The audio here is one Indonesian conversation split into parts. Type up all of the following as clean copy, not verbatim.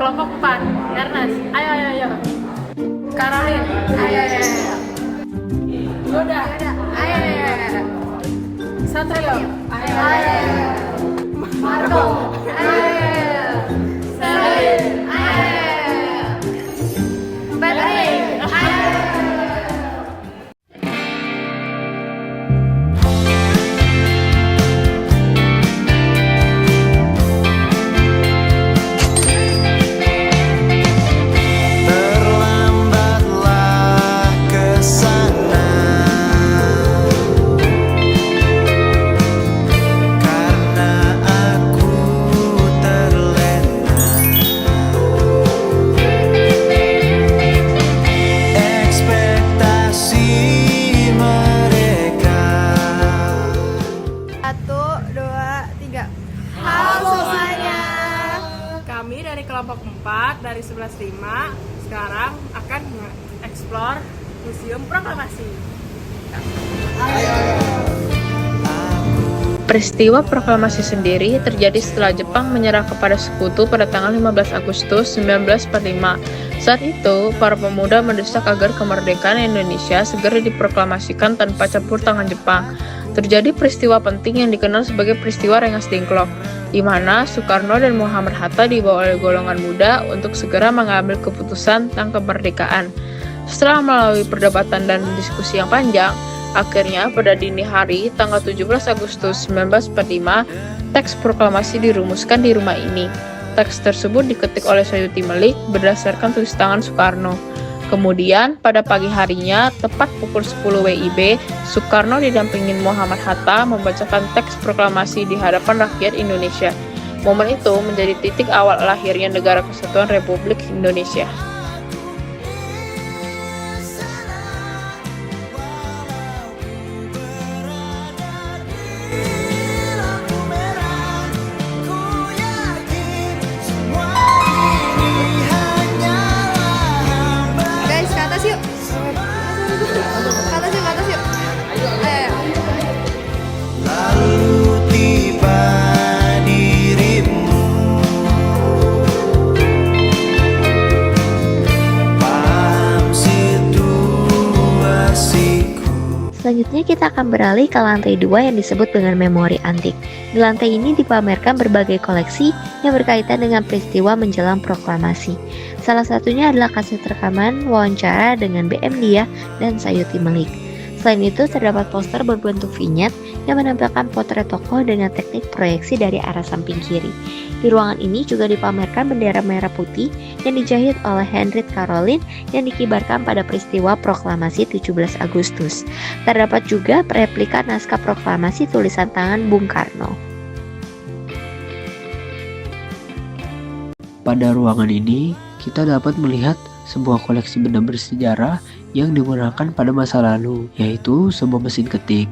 Kelompok 4, Ernest. Ayo, ayo, ayo. Caroline. Ayo, ayo, ayo. Yoda. Ayo, ayo, ayo. Satrio. Ayo, ayo, ayo. Marco. Ayo, ayo, ayo. Selin. Ayo, ayo, ayo. Patrick. Ayo, ayo, ayo. Terlambatlah ke sana karena aku terlena ekspektasi mereka. 1, 2, 3. Halo semuanya. Kami dari kelompok 4 dari 11.5 sekarang akan mengeksplor Museum Proklamasi. Peristiwa proklamasi sendiri terjadi setelah Jepang menyerah kepada sekutu pada tanggal 15 Agustus 1945. Saat itu, para pemuda mendesak agar kemerdekaan Indonesia segera diproklamasikan tanpa campur tangan Jepang. Terjadi peristiwa penting yang dikenal sebagai peristiwa Rengas Dengklok, di mana Soekarno dan Muhammad Hatta dibawa oleh golongan muda untuk segera mengambil keputusan tentang kemerdekaan. Setelah melalui perdebatan dan diskusi yang panjang, akhirnya pada dini hari tanggal 17 Agustus 1945, teks proklamasi dirumuskan di rumah ini. Teks tersebut diketik oleh Sayuti Melik berdasarkan tulis tangan Soekarno. Kemudian pada pagi harinya, tepat pukul 10 WIB, Soekarno didampingin Muhammad Hatta membacakan teks proklamasi di hadapan rakyat Indonesia. Momen itu menjadi titik awal lahirnya Negara Kesatuan Republik Indonesia. Guys, ke atas yuk. Ke atas yuk, ke atas yuk. Ayo. Lalu tiba dirimu, paham situasiku. Selanjutnya kita akan beralih ke lantai 2 yang disebut dengan memori antik. Di lantai ini dipamerkan berbagai koleksi yang berkaitan dengan peristiwa menjelang proklamasi. Salah satunya adalah kaset rekaman wawancara dengan BM Dia dan Sayuti Melik. Selain itu terdapat poster berbentuk vignette yang menampilkan potret tokoh dengan teknik proyeksi dari arah samping kiri. Di ruangan ini juga dipamerkan bendera merah putih yang dijahit oleh Hendrik Caroline yang dikibarkan pada peristiwa proklamasi 17 Agustus. Terdapat juga replika naskah proklamasi tulisan tangan Bung Karno. Pada ruangan ini, kita dapat melihat sebuah koleksi benda bersejarah yang digunakan pada masa lalu, yaitu sebuah mesin ketik.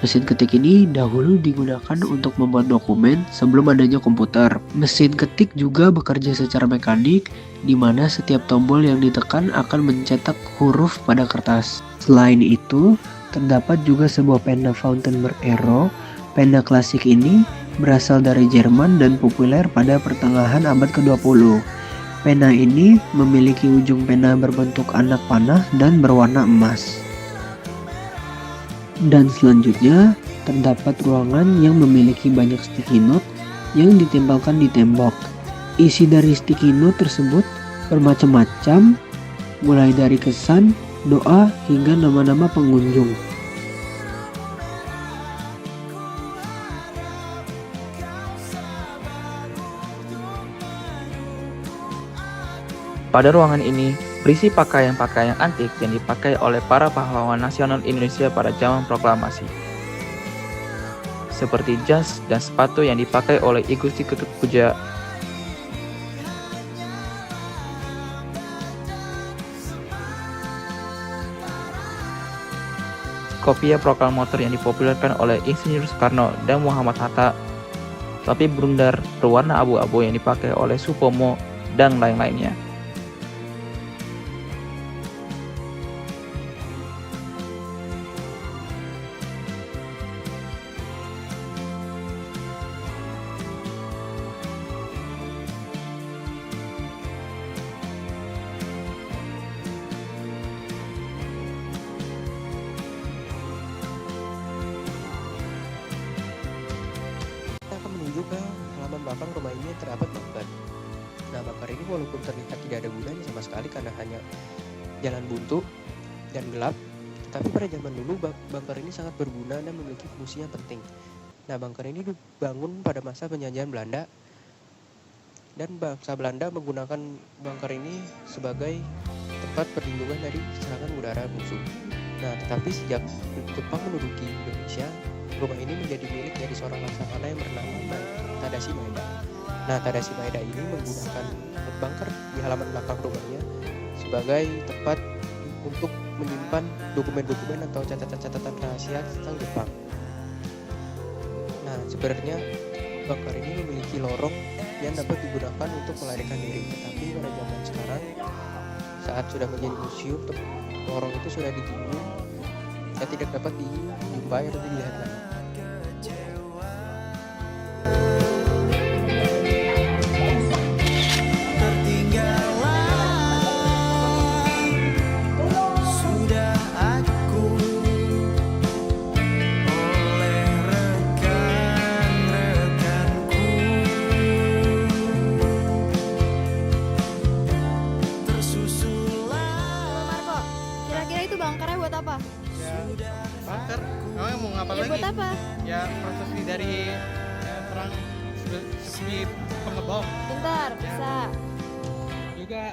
Mesin ketik ini dahulu digunakan untuk membuat dokumen sebelum adanya komputer. Mesin ketik juga bekerja secara mekanik, di mana setiap tombol yang ditekan akan mencetak huruf pada kertas. Selain itu, terdapat juga sebuah pena Fountainberg Aero. Pena klasik ini berasal dari Jerman dan populer pada pertengahan abad ke-20. Pena ini memiliki ujung pena berbentuk anak panah dan berwarna emas. Dan selanjutnya, terdapat ruangan yang memiliki banyak sticky note yang ditempelkan di tembok. Isi dari sticky note tersebut bermacam-macam, mulai dari kesan, doa, hingga nama-nama pengunjung. Pada ruangan ini berisi pakaian-pakaian antik yang dipakai oleh para pahlawan nasional Indonesia pada zaman proklamasi. Seperti jas dan sepatu yang dipakai oleh I Gusti Ketut Puja, kopiah proklamator yang dipopulerkan oleh Insinyur Soekarno dan Muhammad Hatta, topi berundar berwarna abu-abu yang dipakai oleh Supomo, dan lain-lainnya. terdapat bunker. Nah, bunker ini walaupun terlihat tidak ada gunanya sama sekali karena hanya jalan buntu dan gelap, tetapi pada zaman dulu bunker ini sangat berguna dan memiliki fungsi yang penting. Nah, bunker ini dibangun pada masa penjajahan Belanda dan bangsa Belanda menggunakan bunker ini sebagai tempat perlindungan dari serangan udara musuh. Nah, tetapi sejak Jepang menduduki Indonesia, rumah ini menjadi milik dari seorang laksamana yang bernama Tadashi Maeda. Nah, Tadashi Maeda ini menggunakan bunker di halaman belakang rumahnya sebagai tempat untuk menyimpan dokumen-dokumen atau catatan-catatan rahasia tentang Jepang. Nah, sebenarnya bunker ini memiliki lorong yang dapat digunakan untuk melarikan diri, tetapi pada zaman sekarang saat sudah menjadi museum, lorong itu sudah ditinjau dan tidak dapat dijumpai atau dilihat lagi. Sudah aku oleh rekan-rekanku tersusulah. Marco, kira-kira itu bunkernya buat apa? Bunker? Kamu mau ngapa Ya lagi? buat apa? Ya proses dari perang seperti pengebom. Bentar, bisa. Juga